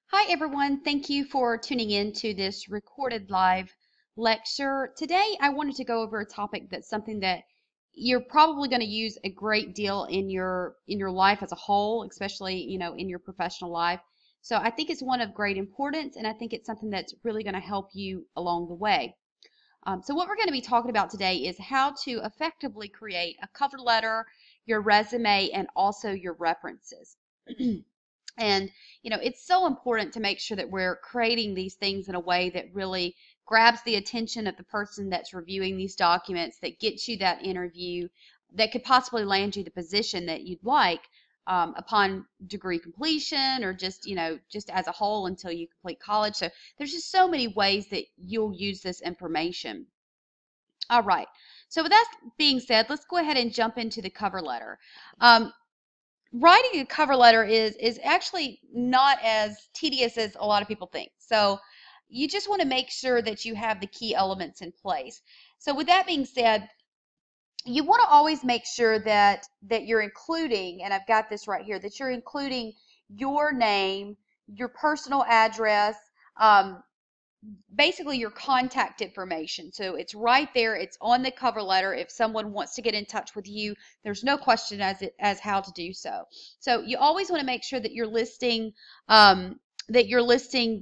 Hi everyone, thank you for tuning in to this recorded live lecture. Today I wanted to go over a topic that's something that you're probably going to use a great deal in your life as a whole, especially, in your professional life. So I think it's one of great importance, and I think it's something that's really going to help you along the way. So what we're going to be talking about today is how to effectively create a cover letter, your resume, and also your references. And, it's so important to make sure that we're creating these things in a way that really grabs the attention of the person that's reviewing these documents, that gets you that interview, that could possibly land you the position that you'd like upon degree completion, or just as a whole until you complete college. So there's just so many ways that you'll use this information. All right. So with that being said, let's go ahead and jump into the cover letter. Writing a cover letter is actually not as tedious as a lot of people think. So you just want to make sure that you have the key elements in place. So with that being said, you want to always make sure that you're including, and I've got this right here, that you're including your name, your personal address, um, basically your contact information. So it's right there. It's on the cover letter. If someone wants to get in touch with you, there's no question as how to do so. So you always want to make sure that you're listing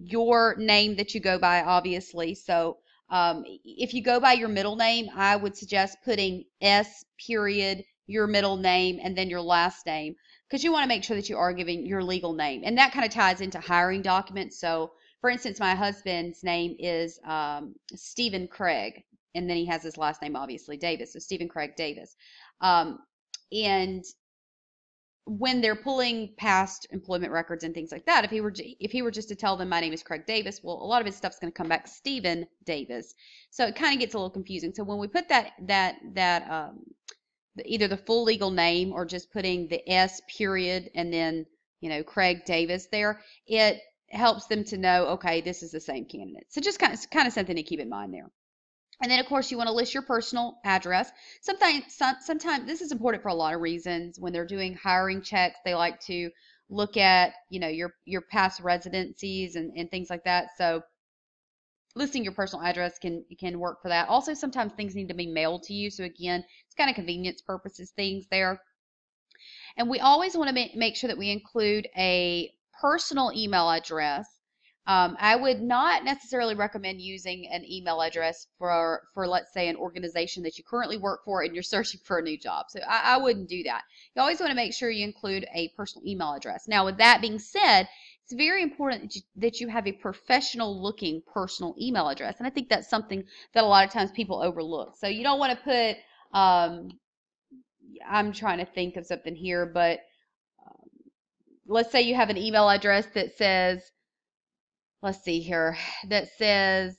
your name that you go by, obviously. So if you go by your middle name, I would suggest putting S period, your middle name, and then your last name, because you want to make sure that you are giving your legal name. And that kind of ties into hiring documents. So for instance, my husband's name is Stephen Craig, and then he has his last name, obviously, Davis. So Stephen Craig Davis. Um, and when they're pulling past employment records and things like that, if he were just to tell them my name is Craig Davis, well, a lot of his stuff's going to come back Stephen Davis. So it kind of gets a little confusing. So when we put either the full legal name or just putting the S period and then Craig Davis there, it helps them to know, okay, this is the same candidate. So just kind of something to keep in mind there. And then, of course, you want to list your personal address. Sometimes this is important for a lot of reasons. When they're doing hiring checks, they like to look at, your past residencies and things like that. So listing your personal address can work for that. Also, sometimes things need to be mailed to you. So again, it's kind of convenience purposes things there. And we always want to make sure that we include a personal email address. I would not necessarily recommend using an email address for let's say an organization that you currently work for and you're searching for a new job. So I wouldn't do that. You always want to make sure you include a personal email address. Now, with that being said, it's very important that you have a professional looking personal email address. And I think that's something that a lot of times people overlook. So you don't want to put, I'm trying to think of something here, but let's say you have an email address that says, let's see here, that says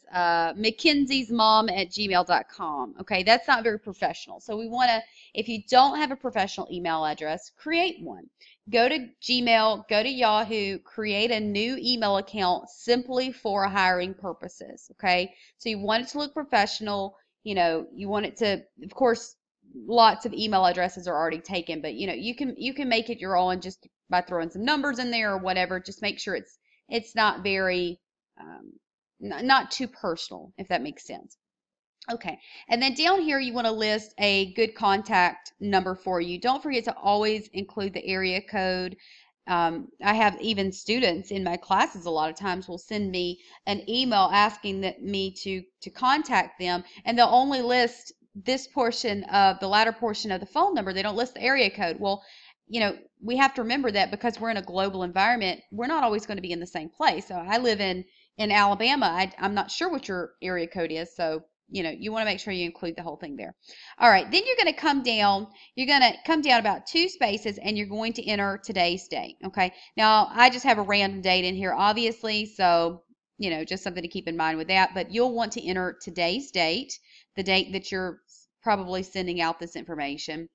Mackenzie's mom at gmail.com. Okay, that's not very professional. So we want to, if you don't have a professional email address, create one. Go to Gmail, go to Yahoo, create a new email account simply for hiring purposes. Okay, so you want it to look professional. You want it to, of course, lots of email addresses are already taken, but you can make it your own just by throwing some numbers in there or whatever. Just make sure it's not very not too personal, if that makes sense. Okay, and then down here you want to list a good contact number for you. Don't forget to always include the area code. I have even students in my classes a lot of times will send me an email asking me to contact them, and they'll only list this portion of the latter portion of the phone number. They don't list the area code. Well, we have to remember that because we're in a global environment, we're not always going to be in the same place. So I live in Alabama. I'm not sure what your area code is, so you want to make sure you include the whole thing there. All right, then you're going to come down. You're going to come down about 2 spaces, and you're going to enter today's date. Okay. Now I just have a random date in here, obviously, so just something to keep in mind with that. But you'll want to enter today's date, the date that you're probably sending out this information.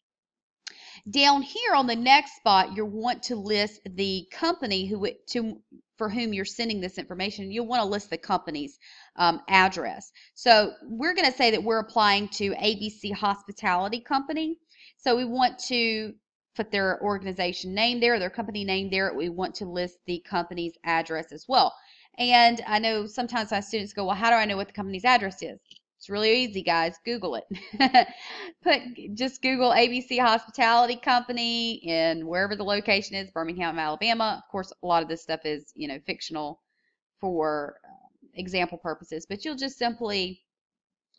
Down here on the next spot, you'll want to list the company for whom you're sending this information. You'll want to list the company's address. So we're going to say that we're applying to ABC Hospitality Company. So we want to put their organization name there, their company name there. We want to list the company's address as well. And I know sometimes my students go, well, how do I know what the company's address is? It's really easy, guys. Google it. Just Google ABC Hospitality Company in wherever the location is, Birmingham, Alabama. Of course, a lot of this stuff is, fictional for example purposes, but you'll just simply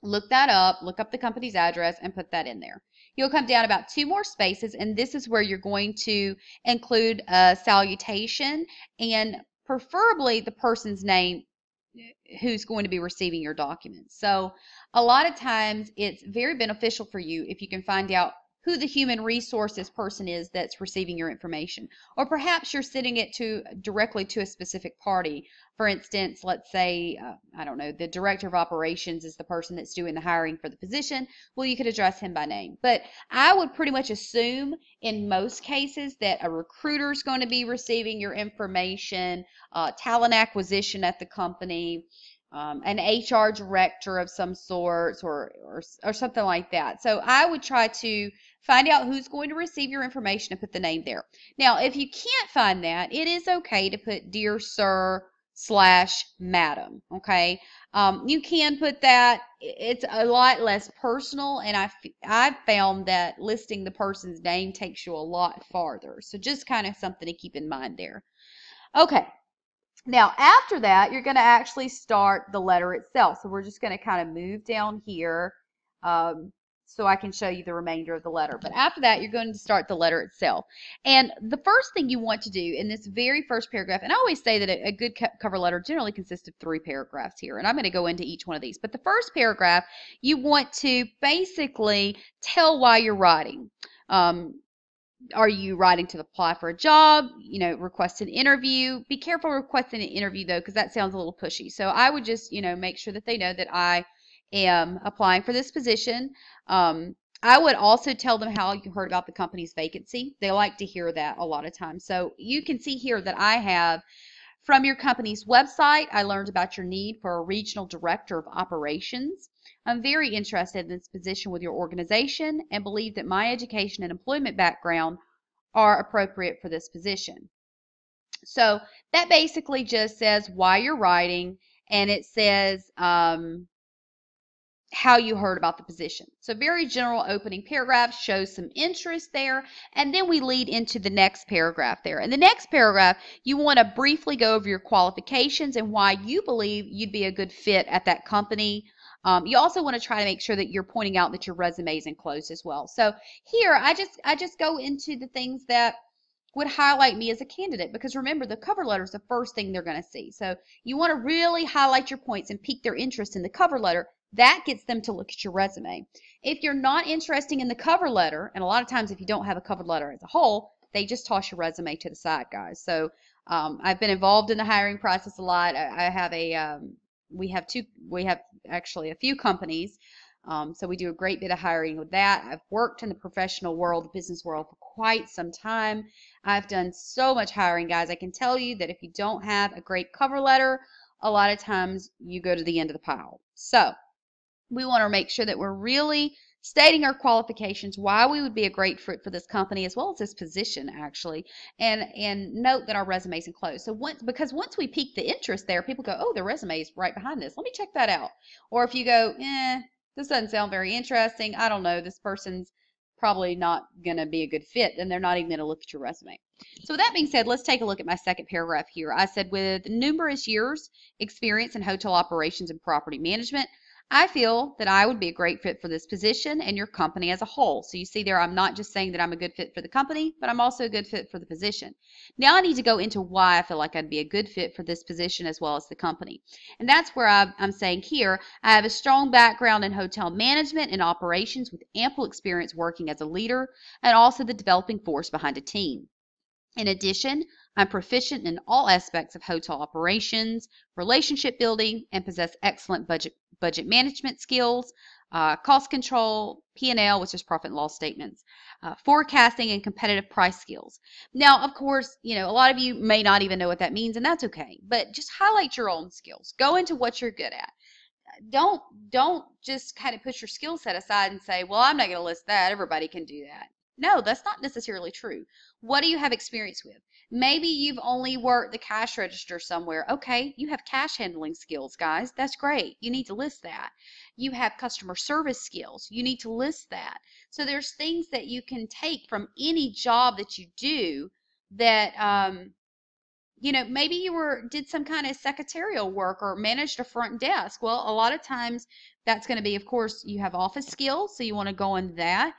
look that up, look up the company's address, and put that in there. You'll come down about 2 more spaces, and this is where you're going to include a salutation and preferably the person's name who's going to be receiving your documents. So a lot of times it's very beneficial for you if you can find out who the human resources person is that's receiving your information. Or perhaps you're sending it directly to a specific party. For instance, let's say, I don't know, the director of operations is the person that's doing the hiring for the position. Well, you could address him by name. But I would pretty much assume in most cases that a recruiter is going to be receiving your information, talent acquisition at the company, an HR director of some sorts, or something like that. So I would try to find out who's going to receive your information and put the name there. Now, if you can't find that, it is okay to put Dear Sir / Madam. Okay, you can put that. It's a lot less personal, and I've found that listing the person's name takes you a lot farther. So just kind of something to keep in mind there. Okay. Now, after that, you're going to actually start the letter itself. So we're just going to kind of move down here so I can show you the remainder of the letter. But after that, you're going to start the letter itself. And the first thing you want to do in this very first paragraph, and I always say that a good cover letter generally consists of 3 paragraphs here, and I'm going to go into each one of these. But the first paragraph, you want to basically tell why you're writing. Are you writing to apply for a job? Request an interview. Be careful requesting an interview though, because that sounds a little pushy. So I would just, make sure that they know that I am applying for this position. I would also tell them how you heard about the company's vacancy. They like to hear that a lot of times. So you can see here that I have, from your company's website, I learned about your need for a regional director of operations. I'm very interested in this position with your organization and believe that my education and employment background are appropriate for this position. So that basically just says why you're writing, and it says how you heard about the position. So very general opening paragraph, shows some interest there, and then we lead into the next paragraph there. In the next paragraph, you want to briefly go over your qualifications and why you believe you'd be a good fit at that company. You also want to try to make sure that you're pointing out that your resume is enclosed as well. So here, I just go into the things that would highlight me as a candidate, because remember, the cover letter is the first thing they're going to see. So you want to really highlight your points and pique their interest in the cover letter. That gets them to look at your resume. If you're not interested in the cover letter, and a lot of times if you don't have a cover letter as a whole, they just toss your resume to the side, guys. So I've been involved in the hiring process a lot. I have we have actually a few companies. So we do a great bit of hiring with that. I've worked in the professional world, the business world, for quite some time. I've done so much hiring, guys. I can tell you that if you don't have a great cover letter, a lot of times you go to the end of the pile. So we want to make sure that we're really stating our qualifications, why we would be a great fit for this company as well as this position, actually, and note that our resume is enclosed. So because once we pique the interest there, people go, oh, the resume is right behind this. Let me check that out. Or if you go, this doesn't sound very interesting. I don't know, this person's probably not going to be a good fit, then they're not even going to look at your resume. So with that being said, let's take a look at my second paragraph here. I said, with numerous years experience in hotel operations and property management, I feel that I would be a great fit for this position and your company as a whole. So you see there, I'm not just saying that I'm a good fit for the company, but I'm also a good fit for the position. Now I need to go into why I feel like I'd be a good fit for this position as well as the company. And that's where I'm saying here, I have a strong background in hotel management and operations with ample experience working as a leader and also the developing force behind a team. In addition, I'm proficient in all aspects of hotel operations, relationship building, and possess excellent budget management skills, cost control, P&L, which is profit and loss statements, forecasting, and competitive price skills. Now, of course, a lot of you may not even know what that means, and that's okay. But just highlight your own skills. Go into what you're good at. Don't just kind of put your skill set aside and say, well, I'm not going to list that. Everybody can do that. No, that's not necessarily true. What do you have experience with? Maybe you've only worked the cash register somewhere. Okay, you have cash handling skills, guys. That's great. You need to list that. You have customer service skills. You need to list that. So there's things that you can take from any job that you do that maybe you did some kind of secretarial work or managed a front desk. Well, a lot of times that's going to be, of course, you have office skills, so you want to go into that.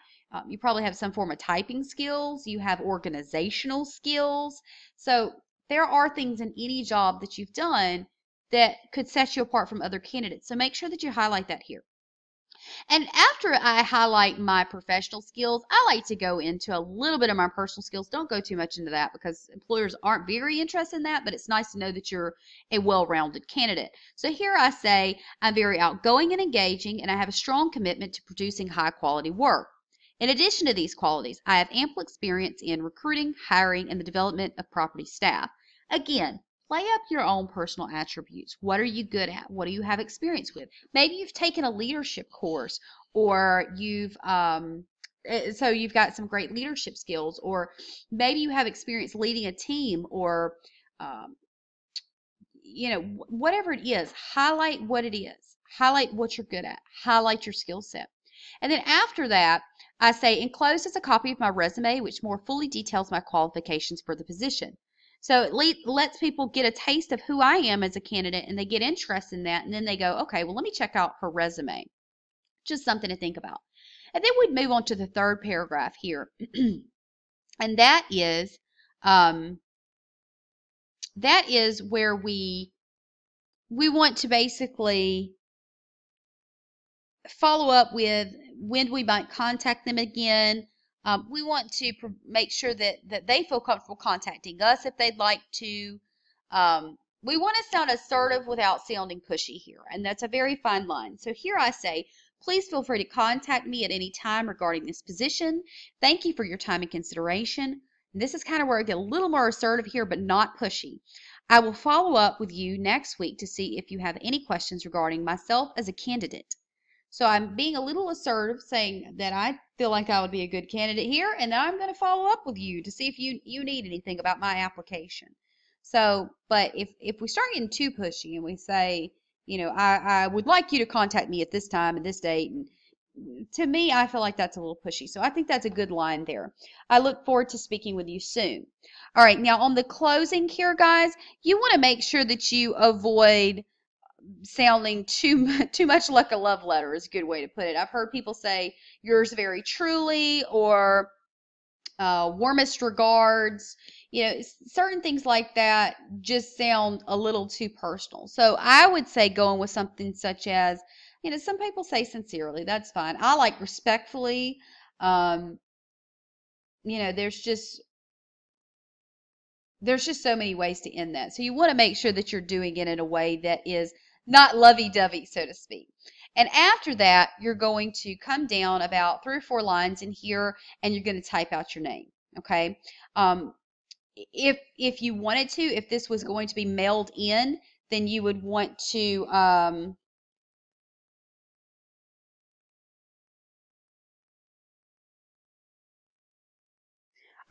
You probably have some form of typing skills. You have organizational skills. So there are things in any job that you've done that could set you apart from other candidates. So make sure that you highlight that here. And after I highlight my professional skills, I like to go into a little bit of my personal skills. Don't go too much into that because employers aren't very interested in that, but it's nice to know that you're a well-rounded candidate. So here I say I'm very outgoing and engaging, and I have a strong commitment to producing high-quality work. In addition to these qualities, I have ample experience in recruiting, hiring, and the development of property staff. Again, lay up your own personal attributes. What are you good at? What do you have experience with? Maybe you've taken a leadership course, or so you've got some great leadership skills, or maybe you have experience leading a team, or um, whatever it is. Highlight what it is. Highlight what you're good at. Highlight your skill set. And then after that, I say enclosed is a copy of my resume, which more fully details my qualifications for the position. So it lets people get a taste of who I am as a candidate, and they get interested in that, and then they go, okay, well, let me check out her resume. Just something to think about. And then we'd move on to the third paragraph here, and that is where we want to basically follow up with when we might contact them again. We want to make sure that they feel comfortable contacting us if they'd like to. We want to sound assertive without sounding pushy here, and that's a very fine line. So here I say, please feel free to contact me at any time regarding this position. Thank you for your time and consideration. And this is kind of where I get a little more assertive here, but not pushy. I will follow up with you next week to see if you have any questions regarding myself as a candidate. So I'm being a little assertive, saying that I feel like I would be a good candidate here, and that I'm going to follow up with you to see if you need anything about my application. So, but if we start getting too pushy and we say, I would like you to contact me at this time and this date, and to me, I feel like that's a little pushy. So I think that's a good line there. I look forward to speaking with you soon. All right, now on the closing here, guys, you want to make sure that you avoid sounding too much like a love letter is a good way to put it. I've heard people say yours very truly, or warmest regards. Certain things like that just sound a little too personal. So I would say going with something such as, some people say sincerely. That's fine. I like respectfully. Um, there's just so many ways to end that. So you want to make sure that you're doing it in a way that is not lovey-dovey, so to speak. And after that, you're going to come down about 3 or 4 lines in here, and you're going to type out your name. Okay. If you wanted to, if this was going to be mailed in, then you would want to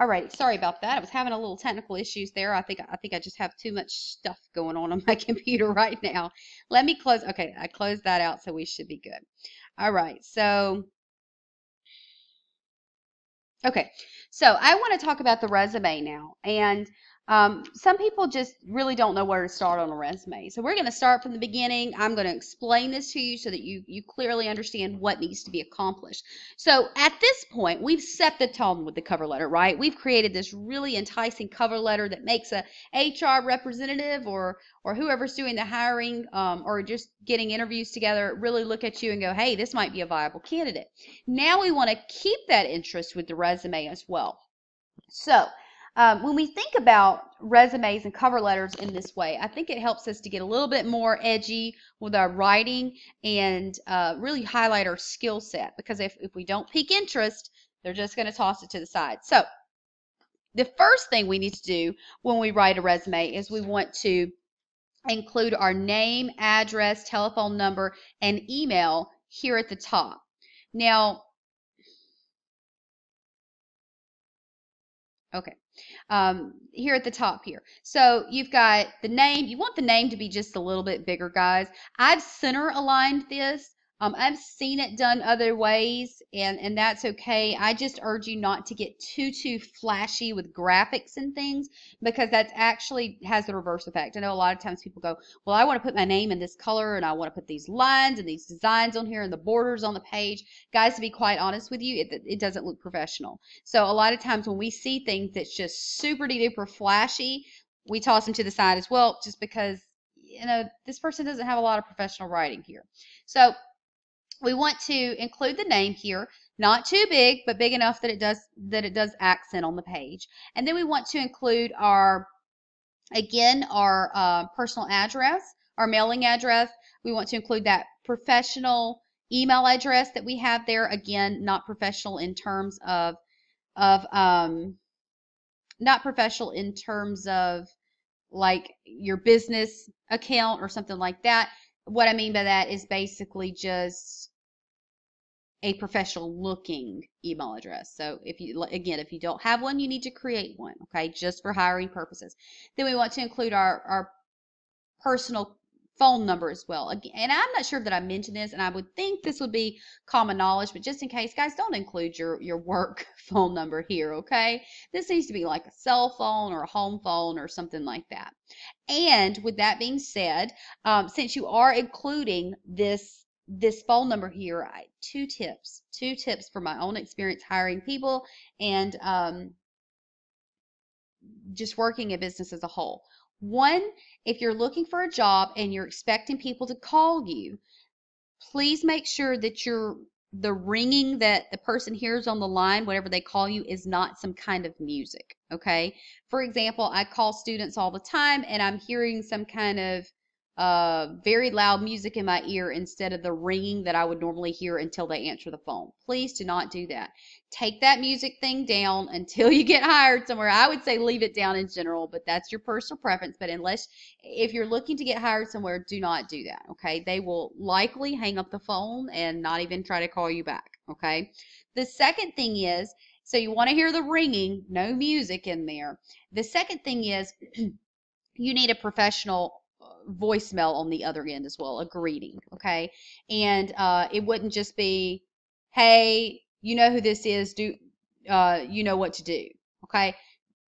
all right, sorry about that. I was having a little technical issues there. I think I just have too much stuff going on my computer right now. Let me close. Okay, I closed that out, so we should be good. All right, so okay, so I want to talk about the resume now. And some people just really don't know where to start on a resume. So we're going to start from the beginning. I'm going to explain this to you so that you clearly understand what needs to be accomplished. So at this point, we've set the tone with the cover letter, right? We've created this really enticing cover letter that makes a HR representative or whoever's doing the hiring or just getting interviews together really look at you and go, hey, this might be a viable candidate. Now we want to keep that interest with the resume as well. So when we think about resumes and cover letters in this way, I think it helps us to get a little bit more edgy with our writing and really highlight our skill set, because if we don't pique interest, they're just going to toss it to the side. So the first thing we need to do when we write a resume is we want to include our name, address, telephone number, and email here at the top. Now, Okay. Here at the top here. So you've got the name. You want the name to be just a little bit bigger, guys. I've center aligned this. I've seen it done other ways, and that's okay. I just urge you not to get too flashy with graphics and things because that actually has the reverse effect. I know a lot of times people go, well, I want to put my name in this color and I want to put these lines and these designs on here and the borders on the page. Guys, to be quite honest with you, it doesn't look professional. So a lot of times when we see things that's just super duper flashy, we toss them to the side as well, just because this person doesn't have a lot of professional writing here. So we want to include the name here, not too big, but big enough that it does accent on the page. And then we want to include our personal address, our mailing address. We want to include that professional email address that we have there. Again, not professional in terms of not professional in terms of like your business account or something like that. What I mean by that is basically just a professional looking email address. So if you don't have one, you need to create one, okay, just for hiring purposes. Then we want to include our personal phone number as well. And I'm not sure that I mentioned this, and I would think this would be common knowledge, but just in case, guys, don't include your work phone number here, okay? This needs to be like a cell phone or a home phone or something like that. And with that being said, since you are including this phone number here, two tips from my own experience hiring people and just working a business as a whole. One, if you're looking for a job and you're expecting people to call you, please make sure that the ringing that the person hears on the line, whatever they call you, is not some kind of music, okay? For example, I call students all the time and I'm hearing some kind of very loud music in my ear instead of the ringing that I would normally hear until they answer the phone. Please do not do that. Take that music thing down until you get hired somewhere. I would say leave it down in general, but that's your personal preference. But if you're looking to get hired somewhere, do not do that, okay? They will likely hang up the phone and not even try to call you back, okay? The second thing is, so you want to hear the ringing, no music in there. The second thing is you need a professional voicemail on the other end as well, a greeting, okay? And it wouldn't just be, hey, you know who this is, you know what to do, okay?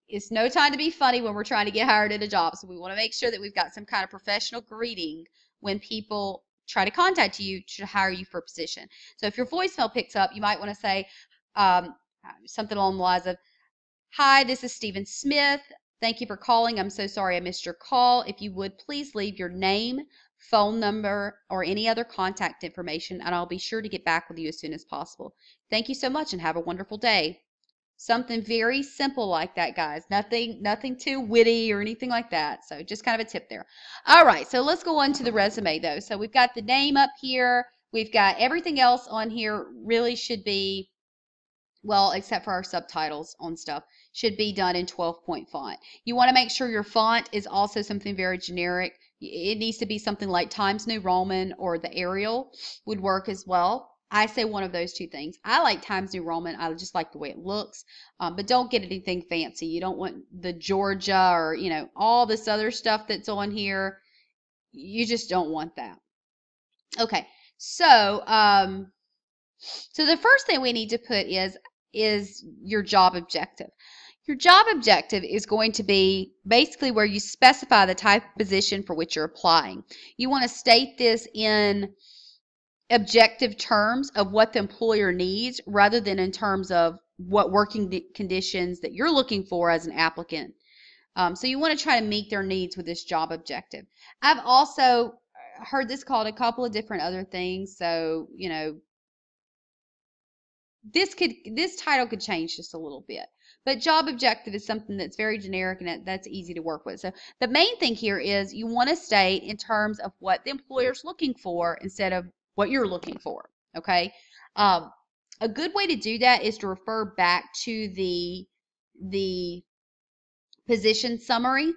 It's no time to be funny when we're trying to get hired at a job, so we want to make sure that we've got some kind of professional greeting when people try to contact you to hire you for a position. So if your voicemail picks up, you might want to say something along the lines of, hi, this is Stephen Smith. Thank you for calling. I'm so sorry I missed your call. If you would, please leave your name, phone number, or any other contact information, and I'll be sure to get back with you as soon as possible. Thank you so much and have a wonderful day. Something very simple like that, guys. Nothing too witty or anything like that. So just kind of a tip there. All right, so let's go on to the resume though. So we've got the name up here. We've got everything else on here really should be, well, except for our subtitles on stuff, should be done in 12-point font. You want to make sure your font is also something very generic. It needs to be something like Times New Roman or the Arial would work as well. I say one of those two things. I like Times New Roman. I just like the way it looks, but don't get anything fancy. You don't want the Georgia or, all this other stuff that's on here. You just don't want that. Okay, so so the first thing we need to put is your job objective. Your job objective is going to be basically where you specify the type of position for which you're applying. You want to state this in objective terms of what the employer needs rather than in terms of what working conditions that you're looking for as an applicant. So you want to try to meet their needs with this job objective. I've also heard this called a couple of different other things. So, this title could change just a little bit, but job objective is something that's very generic and that's easy to work with. So the main thing here is you want to state in terms of what the employer's looking for instead of what you're looking for. Okay. A good way to do that is to refer back to the position summary.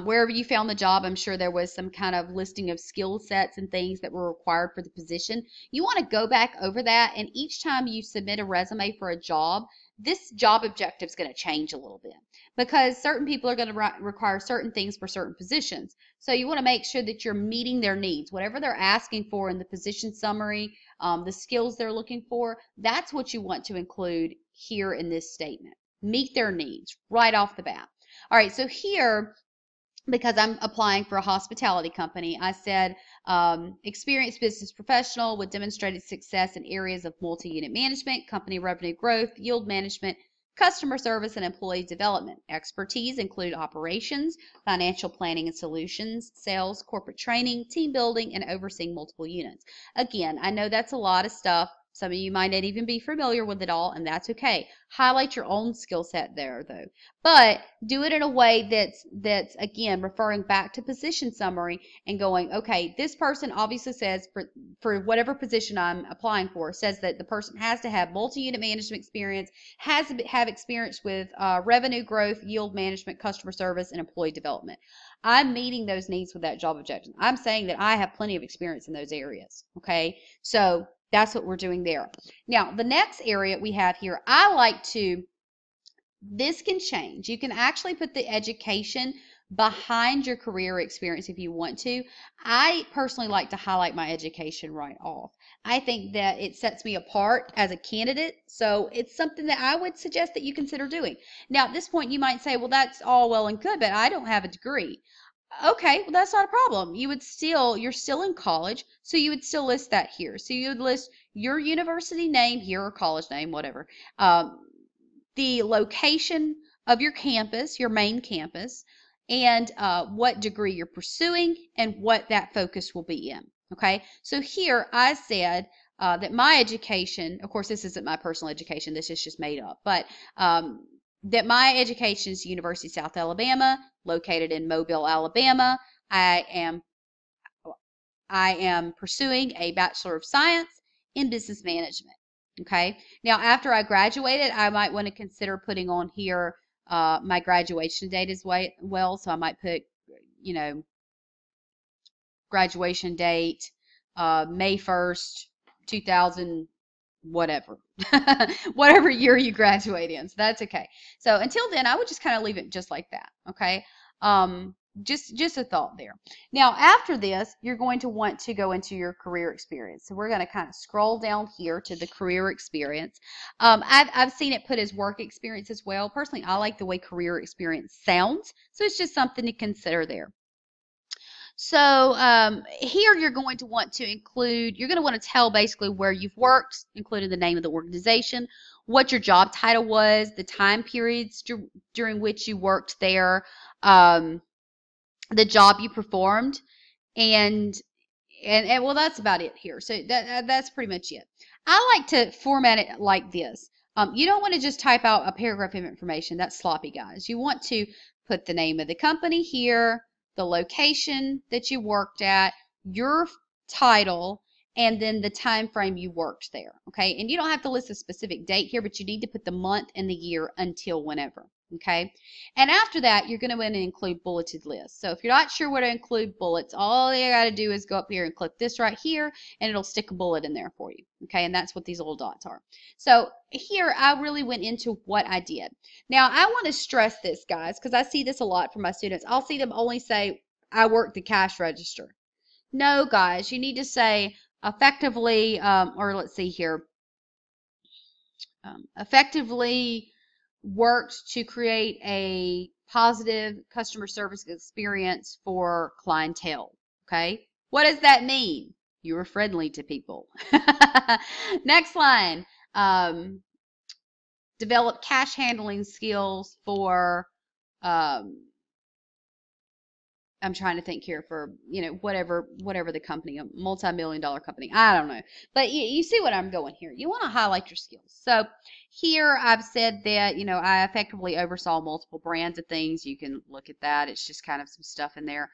Wherever you found the job, I'm sure there was some kind of listing of skill sets and things that were required for the position. You want to go back over that, and each time you submit a resume for a job, this job objective is going to change a little bit because certain people are going to require certain things for certain positions. So you want to make sure that you're meeting their needs. Whatever they're asking for in the position summary, the skills they're looking for, that's what you want to include here in this statement. Meet their needs right off the bat. All right, so here, because I'm applying for a hospitality company, I said experienced business professional with demonstrated success in areas of multi-unit management, company revenue growth, yield management, customer service, and employee development. Expertise include operations, financial planning and solutions, sales, corporate training, team building, and overseeing multiple units. Again, I know that's a lot of stuff. Some of you might not even be familiar with it all, and that's okay. Highlight your own skill set there, though. But do it in a way that's again referring back to position summary and going, okay, this person obviously says for whatever position I'm applying for, says that the person has to have multi-unit management experience, has to have experience with revenue growth, yield management, customer service, and employee development. I'm meeting those needs with that job objection. I'm saying that I have plenty of experience in those areas. Okay, so that's what we're doing there. Now, the next area we have here, this can change. You can actually put the education behind your career experience if you want to. I personally like to highlight my education right off. I think that it sets me apart as a candidate, so it's something that I would suggest that you consider doing. Now, at this point, you might say, well, that's all well and good, but I don't have a degree. Okay, well, that's not a problem. You're still in college, so you would still list that here. So you would list your university name here or college name, whatever, the location of your campus, your main campus, and what degree you're pursuing and what that focus will be in. Okay, so here I said that my education, of course, this isn't my personal education, this is just made up, but that my education is University of South Alabama, located in Mobile, Alabama. I am pursuing a Bachelor of Science in Business Management. Okay. Now, after I graduated, I might want to consider putting on here my graduation date as well. So I might put, graduation date, May 1st, 2000, whatever, whatever year you graduate in. So that's okay. So until then, I would just kind of leave it just like that. Okay. Just a thought there. Now, after this, you're going to want to go into your career experience. So we're going to kind of scroll down here to the career experience. I've seen it put as work experience as well. Personally, I like the way career experience sounds. So it's just something to consider there. So here you're going to want to include, you're going to want to tell basically where you've worked, including the name of the organization, what your job title was, the time periods during which you worked there, the job you performed, and well, that's about it here. So that's pretty much it. I like to format it like this. You don't want to just type out a paragraph of information. That's sloppy, guys. You want to put the name of the company here, the location that you worked at, your title, and then the time frame you worked there. Okay, and you don't have to list a specific date here, but you need to put the month and the year until whenever. Okay, and after that, you're going to want to include bulleted lists. So if you're not sure where to include bullets, all you got to do is go up here and click this right here, and it'll stick a bullet in there for you. Okay, and that's what these little dots are. So here, I really went into what I did. Now, I want to stress this, guys, because I see this a lot from my students. I'll see them only say, I work the cash register. No, guys, you need to say effectively, or let's see here, effectively worked to create a positive customer service experience for clientele. Okay, what does that mean? You were friendly to people. Next line, develop cash handling skills for I'm trying to think here for, whatever the company, a multi-million-dollar company. I don't know. But you see what I'm going here. You want to highlight your skills. So here I've said that, I effectively oversaw multiple brands of things. You can look at that. It's just kind of some stuff in there.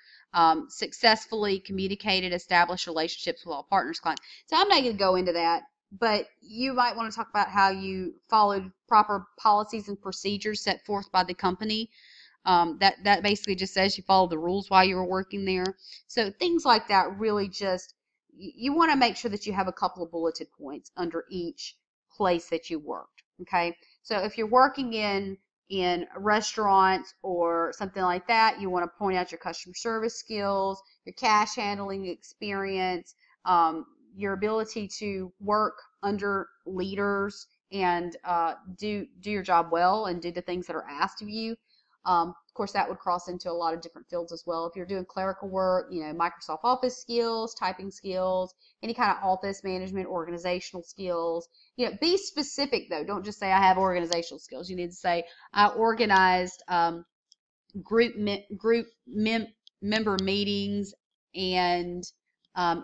Successfully communicated, established relationships with all partners, clients. So I'm not going to go into that. But you might want to talk about how you followed proper policies and procedures set forth by the company. That basically just says you follow the rules while you were working there. So things like that really just, you want to make sure that you have a couple of bulleted points under each place that you worked. Okay, So if you're working in restaurants or something like that, you want to point out your customer service skills, your cash handling experience, your ability to work under leaders and do your job well and do the things that are asked of you. Of course, that would cross into a lot of different fields as well. If you're doing clerical work, you know, Microsoft Office skills, typing skills, any kind of office management, organizational skills. You know, be specific though. Don't just say I have organizational skills. You need to say I organized member meetings and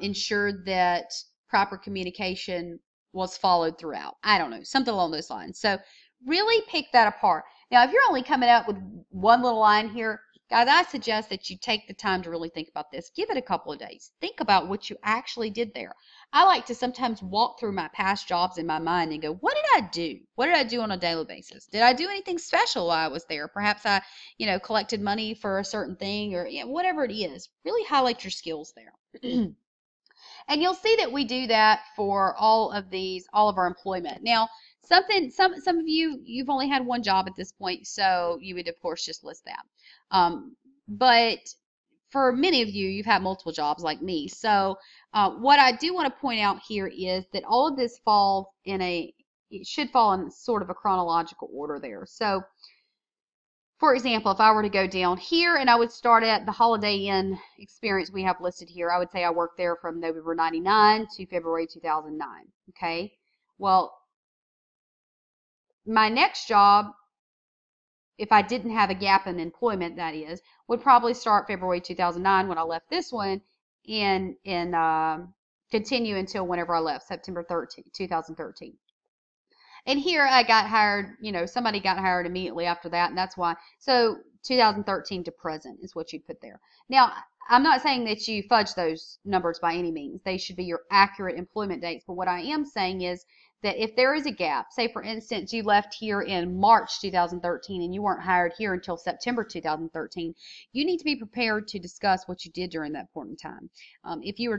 ensured that proper communication was followed throughout. I don't know, something along those lines. So really pick that apart. Now, if you're only coming up with one little line here, guys, I suggest that you take the time to really think about this. Give it a couple of days. Think about what you actually did there. I like to sometimes walk through my past jobs in my mind and go, what did I do? What did I do on a daily basis? Did I do anything special while I was there? Perhaps I, you know, collected money for a certain thing or you know, whatever it is. Really highlight your skills there. And you'll see that we do that for all of our employment. Now, some of you've only had one job at this point, so you would of course just list that. But for many of you, you've had multiple jobs like me. So what I do want to point out here is that all of this it should fall in sort of a chronological order there. So for example, if I were to go down here and I would start at the Holiday Inn experience we have listed here, I would say I worked there from November 99 to February 2009. Okay. Well, my next job, if I didn't have a gap in employment, that is, would probably start February 2009 when I left this one and continue until whenever I left, September 2013. And here I got hired, you know, somebody got hired immediately after that, and that's why. So 2013 to present is what you put there. Now, I'm not saying that you fudge those numbers by any means. They should be your accurate employment dates. But what I am saying is that if there is a gap, say for instance you left here in March 2013 and you weren't hired here until September 2013, you need to be prepared to discuss what you did during that point in time. If you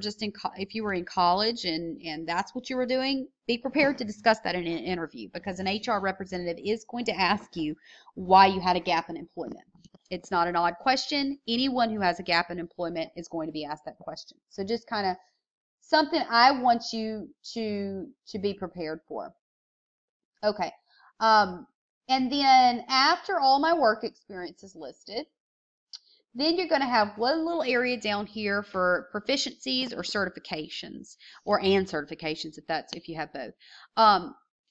were in college and that's what you were doing, be prepared to discuss that in an interview because an HR representative is going to ask you why you had a gap in employment. It's not an odd question. Anyone who has a gap in employment is going to be asked that question. So just kind of something I want you to be prepared for. Okay. And then after all my work experience is listed, then you're going to have one little area down here for proficiencies or certifications and certifications if you have both.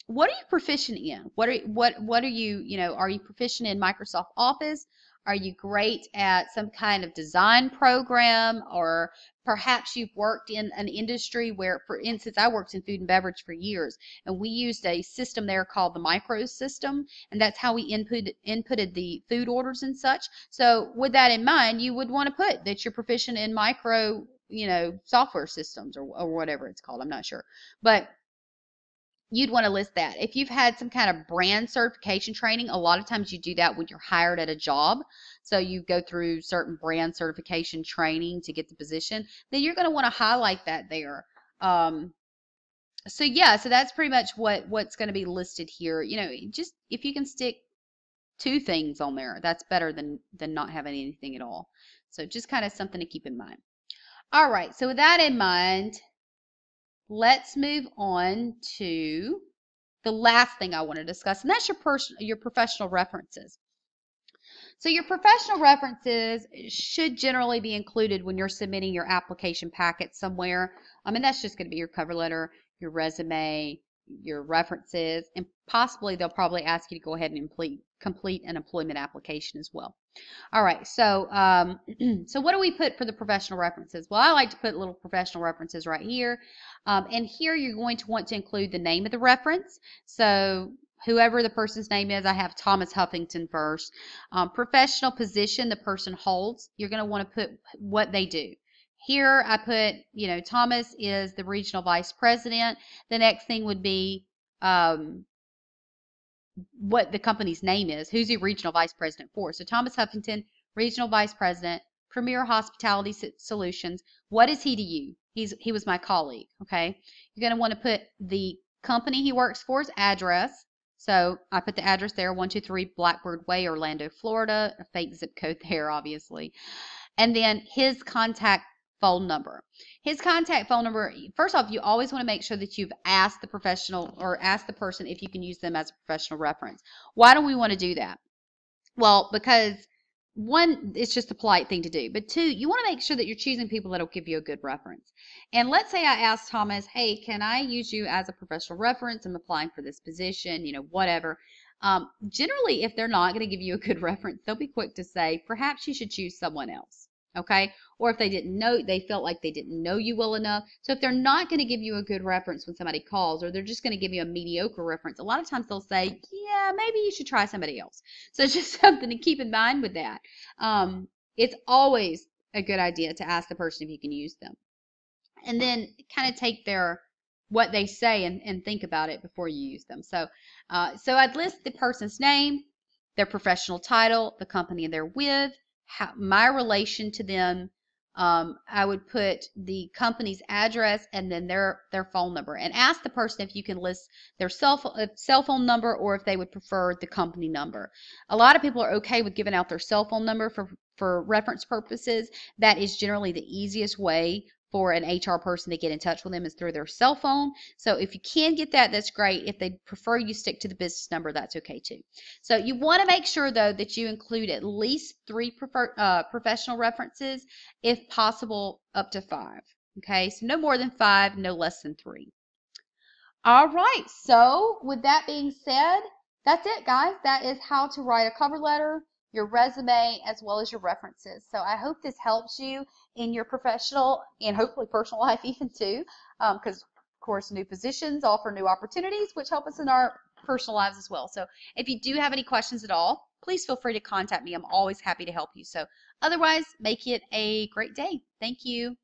What are you proficient in? What are you, are you proficient in Microsoft Office? Are you great at some kind of design program, or perhaps you've worked in an industry where, for instance, I worked in food and beverage for years, and we used a system there called the Micros system, and that's how we inputted the food orders and such. So with that in mind, you would want to put that you're proficient in micro, software systems or whatever it's called. I'm not sure, but you'd want to list that. If you've had some kind of brand certification training, a lot of times you do that when you're hired at a job. So you go through certain brand certification training to get the position. Then you're going to want to highlight that there. So that's pretty much what's going to be listed here. Just if you can stick 2 things on there, that's better than not having anything at all. So just kind of something to keep in mind. All right. So with that in mind, let's move on to the last thing I want to discuss, and that's your professional references. So your professional references should generally be included when you're submitting your application packet somewhere. And that's just going to be your cover letter, your resume, your references, and possibly they'll probably ask you to go ahead and complete an employment application as well. All right, so so what do we put for the professional references? Well, I like to put little professional references right here. And here you're going to want to include the name of the reference. So whoever the person's name is, I have Thomas Huffington first. Professional position the person holds, you're going to want to put what they do. Here I put, Thomas is the regional vice president. The next thing would be what the company's name is. Who's he regional vice president for? So Thomas Huffington, regional vice president, Premier Hospitality Solutions. What is he to you? He was my colleague, okay? You're going to want to put the company he works for's address. So I put the address there, 123 Blackbird Way, Orlando, Florida, a fake zip code there, obviously. And then his contact phone number. His contact phone number, first off, you always want to make sure that you've asked the professional or asked the person if you can use them as a professional reference. Why do we want to do that? Well, because one, it's just a polite thing to do. But two, you want to make sure that you're choosing people that'll give you a good reference. And let's say I asked Thomas, hey, can I use you as a professional reference? I'm applying for this position, whatever. Generally, if they're not going to give you a good reference, they'll be quick to say, perhaps you should choose someone else. Okay. Or if they didn't know, they felt like they didn't know you well enough. So if they're not going to give you a good reference when somebody calls, or they're just going to give you a mediocre reference, a lot of times they'll say, yeah, maybe you should try somebody else. So it's just something to keep in mind with that. It's always a good idea to ask the person if you can use them. And then kind of take what they say and think about it before you use them. So I'd list the person's name, their professional title, the company they're with, my relation to them. I would put the company's address and then their phone number, and ask the person if you can list their cell phone number, or if they would prefer the company number. A lot of people are okay with giving out their cell phone number for reference purposes. That is generally the easiest way for an HR person to get in touch with them, is through their cell phone. So if you can get that, that's great. If they prefer you stick to the business number, that's okay too. So you want to make sure, though, that you include at least 3 professional references, if possible up to 5. Okay, so no more than 5, no less than 3. All right, so with that being said, that's it, guys. That is how to write a cover letter, your resume, as well as your references. So I hope this helps you in your professional and hopefully personal life even too, because of course new positions offer new opportunities, which help us in our personal lives as well. So if you do have any questions at all, please feel free to contact me. I'm always happy to help you. So otherwise, make it a great day. Thank you.